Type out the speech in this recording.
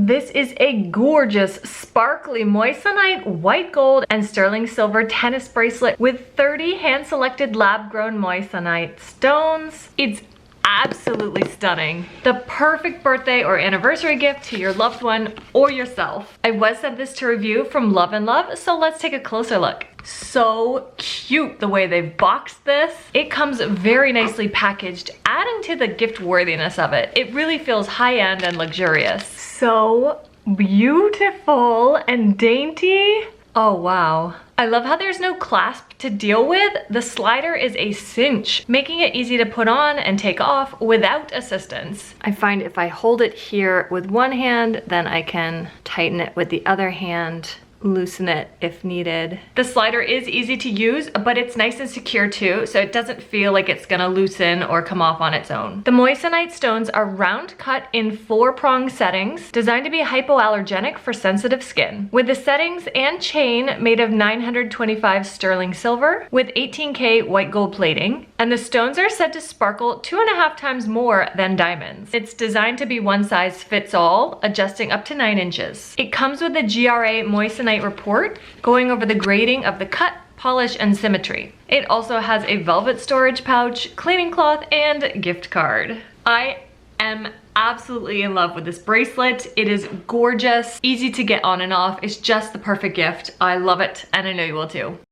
This is a gorgeous, sparkly moissanite, white gold, and sterling silver tennis bracelet with 30 hand-selected lab-grown moissanite stones. It's absolutely stunning. The perfect birthday or anniversary gift to your loved one or yourself. I was sent this to review from Love and Love, so let's take a closer look. So cute the way they've boxed this. It comes very nicely packaged, adding to the gift worthiness of it. It really feels high-end and luxurious. So beautiful and dainty. Oh wow. I love how there's no clasp to deal with. The slider is a cinch, making it easy to put on and take off without assistance. I find if I hold it here with one hand, then I can tighten it with the other hand, loosen it if needed. The slider is easy to use, but it's nice and secure too, so it doesn't feel like it's gonna loosen or come off on its own. The moissanite stones are round cut in 4-prong settings, designed to be hypoallergenic for sensitive skin. With the settings and chain made of 925 sterling silver with 18K white gold plating, and the stones are said to sparkle 2.5 times more than diamonds. It's designed to be one size fits all, adjusting up to 9 inches. It comes with a GRA moissanite report going over the grading of the cut, polish, and symmetry. It also has a velvet storage pouch, cleaning cloth, and gift card. I am absolutely in love with this bracelet. It is gorgeous, easy to get on and off. It's just the perfect gift. I love it, and I know you will too.